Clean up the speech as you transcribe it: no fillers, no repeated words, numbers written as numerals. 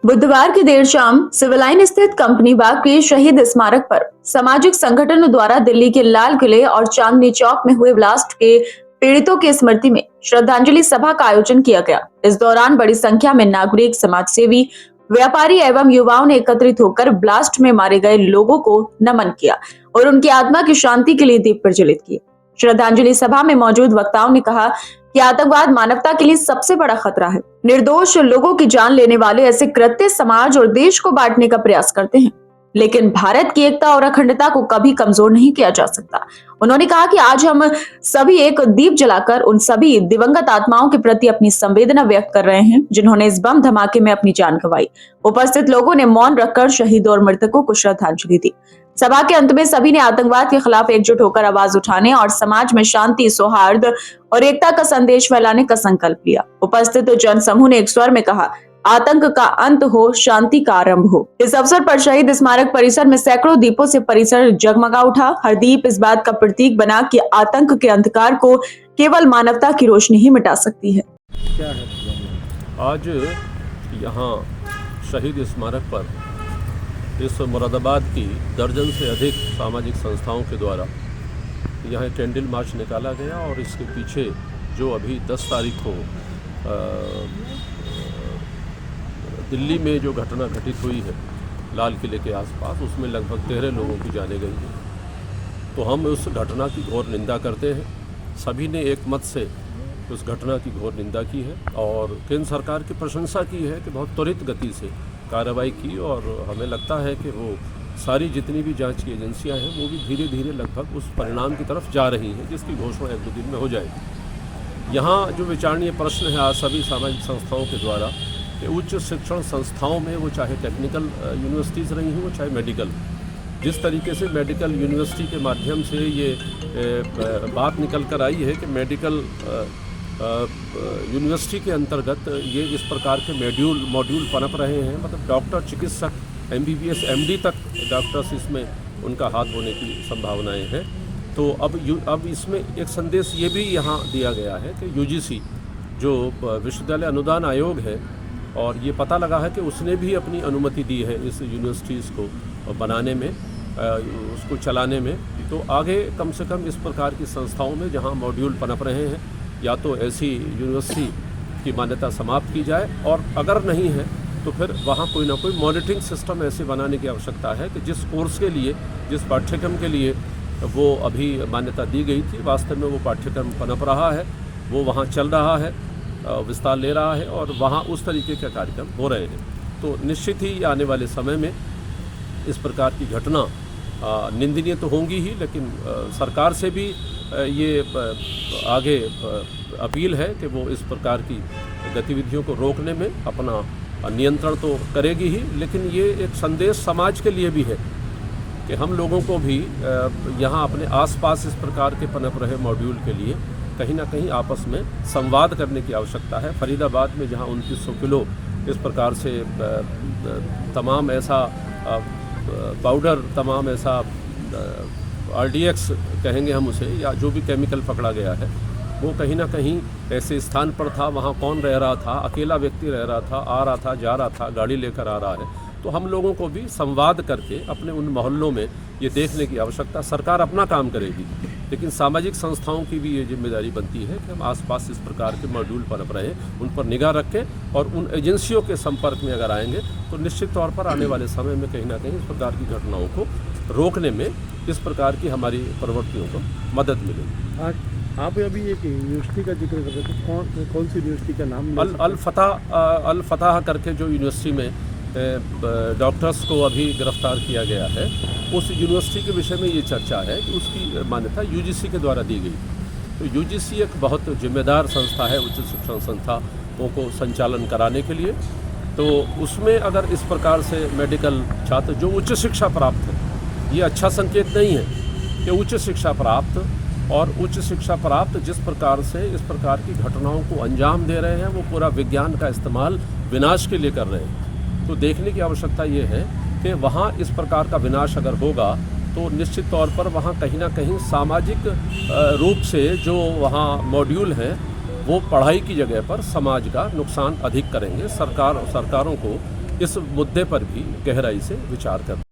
बुधवार की देर शाम सिविल लाइन स्थित कंपनी बाग के शहीद स्मारक पर सामाजिक संगठनों द्वारा दिल्ली के लाल किले और चांदनी चौक में हुए ब्लास्ट के पीड़ितों की स्मृति में श्रद्धांजलि सभा का आयोजन किया गया। इस दौरान बड़ी संख्या में नागरिक, समाजसेवी, व्यापारी एवं युवाओं ने एकत्रित होकर ब्लास्ट में मारे गए लोगों को नमन किया और उनकी आत्मा की शांति के लिए दीप प्रज्वलित किए। श्रद्धांजलि सभा में मौजूद वक्ताओं ने कहा कि आतंकवाद मानवता के लिए सबसे बड़ा खतरा है। निर्दोष लोगों की जान लेने वाले ऐसे कृत्य समाज और देश को बांटने का प्रयास करते हैं, लेकिन भारत की एकता और अखंडता को कभी कमजोर नहीं किया जा सकता। उन्होंने कहा कि आज हम सभी एक दीप जलाकर उन सभी दिवंगत आत्माओं के प्रति अपनी संवेदना व्यक्त कर रहे हैं जिन्होंने इस बम धमाके में अपनी जान गंवाई। उपस्थित लोगों ने मौन रखकर शहीदों और मृतकों को श्रद्धांजलि दी। सभा के अंत में सभी ने आतंकवाद के खिलाफ एकजुट होकर आवाज उठाने और समाज में शांति, सौहार्द और एकता का संदेश फैलाने का संकल्प लिया। उपस्थित जनसमूह ने एक स्वर में कहा, आतंक का अंत हो, शांति का आरंभ हो। इस अवसर पर शहीद स्मारक परिसर में सैकड़ों दीपों से परिसर जगमगा उठा। हर दीप इस बात का प्रतीक बना कि आतंक के अंधकार को केवल मानवता की रोशनी ही मिटा सकती है। क्या है आज यहाँ शहीद स्मारक पर इस मुरादाबाद की दर्जन से अधिक सामाजिक संस्थाओं के द्वारा यहाँ कैंडल मार्च निकाला गया और इसके पीछे जो अभी 10 तारीख को दिल्ली में जो घटना घटित हुई है लाल किले के आसपास, उसमें लगभग 13 लोगों की जाने गई है। तो हम उस घटना की घोर निंदा करते हैं। सभी ने एक मत से उस घटना की घोर निंदा की है और केंद्र सरकार की प्रशंसा की है कि बहुत त्वरित गति से कार्रवाई की और हमें लगता है कि वो सारी जितनी भी जांच की एजेंसियां हैं वो भी धीरे धीरे लगभग उस परिणाम की तरफ जा रही हैं जिसकी घोषणा 1-2 दिन में हो जाएगी। यहाँ जो विचारणीय प्रश्न है आज सभी सामाजिक संस्थाओं के द्वारा कि उच्च शिक्षण संस्थाओं में, वो चाहे टेक्निकल यूनिवर्सिटीज़ रही हों चाहे मेडिकल, जिस तरीके से मेडिकल यूनिवर्सिटी के माध्यम से ये बात निकल कर आई है कि मेडिकल यूनिवर्सिटी के अंतर्गत ये इस प्रकार के मॉड्यूल पनप रहे हैं, मतलब डॉक्टर, चिकित्सक, MBBS, MD तक डॉक्टर्स इसमें उनका हाथ होने की संभावनाएं हैं। तो अब इसमें एक संदेश ये भी यहाँ दिया गया है कि UGC जो विश्वविद्यालय अनुदान आयोग है, और ये पता लगा है कि उसने भी अपनी अनुमति दी है इस यूनिवर्सिटीज़ को बनाने में, उसको चलाने में। तो आगे कम से कम इस प्रकार की संस्थाओं में जहाँ मॉड्यूल पनप रहे हैं, या तो ऐसी यूनिवर्सिटी की मान्यता समाप्त की जाए, और अगर नहीं है तो फिर वहाँ कोई ना कोई मॉनिटरिंग सिस्टम ऐसे बनाने की आवश्यकता है कि जिस कोर्स के लिए, जिस पाठ्यक्रम के लिए वो अभी मान्यता दी गई थी, वास्तव में वो पाठ्यक्रम पनप रहा है, वो वहाँ चल रहा है, विस्तार ले रहा है और वहाँ उस तरीके के कार्यक्रम हो रहे हैं। तो निश्चित ही आने वाले समय में इस प्रकार की घटना निंदनीय तो होंगी ही, लेकिन सरकार से भी ये आगे अपील है कि वो इस प्रकार की गतिविधियों को रोकने में अपना नियंत्रण तो करेगी ही, लेकिन ये एक संदेश समाज के लिए भी है कि हम लोगों को भी यहाँ अपने आसपास इस प्रकार के पनप रहे मॉड्यूल के लिए कहीं ना कहीं आपस में संवाद करने की आवश्यकता है। फरीदाबाद में जहाँ 2900 किलो इस प्रकार से तमाम ऐसा पाउडर, तमाम ऐसा RDX कहेंगे हम उसे, या जो भी केमिकल पकड़ा गया है, वो कहीं ना कहीं ऐसे स्थान पर था, वहाँ कौन रह रहा था, अकेला व्यक्ति रह रहा था, आ रहा था, जा रहा था, गाड़ी लेकर आ रहा है। तो हम लोगों को भी संवाद करके अपने उन मोहल्लों में ये देखने की आवश्यकता, सरकार अपना काम करेगी, लेकिन सामाजिक संस्थाओं की भी ये जिम्मेदारी बनती है कि हम आसपास इस प्रकार के मॉड्यूल पनप रहे, उन पर निगाह रखें और उन एजेंसियों के संपर्क में अगर आएंगे तो निश्चित तौर पर आने वाले समय में कहीं ना कहीं इस प्रकार की घटनाओं को रोकने में इस प्रकार की हमारी प्रवृत्तियों को मदद मिलेगी। आप अभी एक यूनिवर्सिटी का जिक्र कर रहे थे, कौन सी यूनिवर्सिटी का नाम? अल फताह करके जो यूनिवर्सिटी में डॉक्टर्स को अभी गिरफ्तार किया गया है, उस यूनिवर्सिटी के विषय में ये चर्चा है कि उसकी मान्यता UGC के द्वारा दी गई। तो UGC एक बहुत जिम्मेदार संस्था है उच्च शिक्षण संस्थाओं को संचालन कराने के लिए। तो उसमें अगर इस प्रकार से मेडिकल छात्र जो उच्च शिक्षा प्राप्त है, ये अच्छा संकेत नहीं है कि उच्च शिक्षा प्राप्त जिस प्रकार से इस प्रकार की घटनाओं को अंजाम दे रहे हैं, वो पूरा विज्ञान का इस्तेमाल विनाश के लिए कर रहे हैं। तो देखने की आवश्यकता ये है कि वहाँ इस प्रकार का विनाश अगर होगा तो निश्चित तौर पर वहाँ कहीं ना कहीं सामाजिक रूप से जो वहाँ मॉड्यूल हैं वो पढ़ाई की जगह पर समाज का नुकसान अधिक करेंगे। सरकारों को इस मुद्दे पर भी गहराई से विचार कर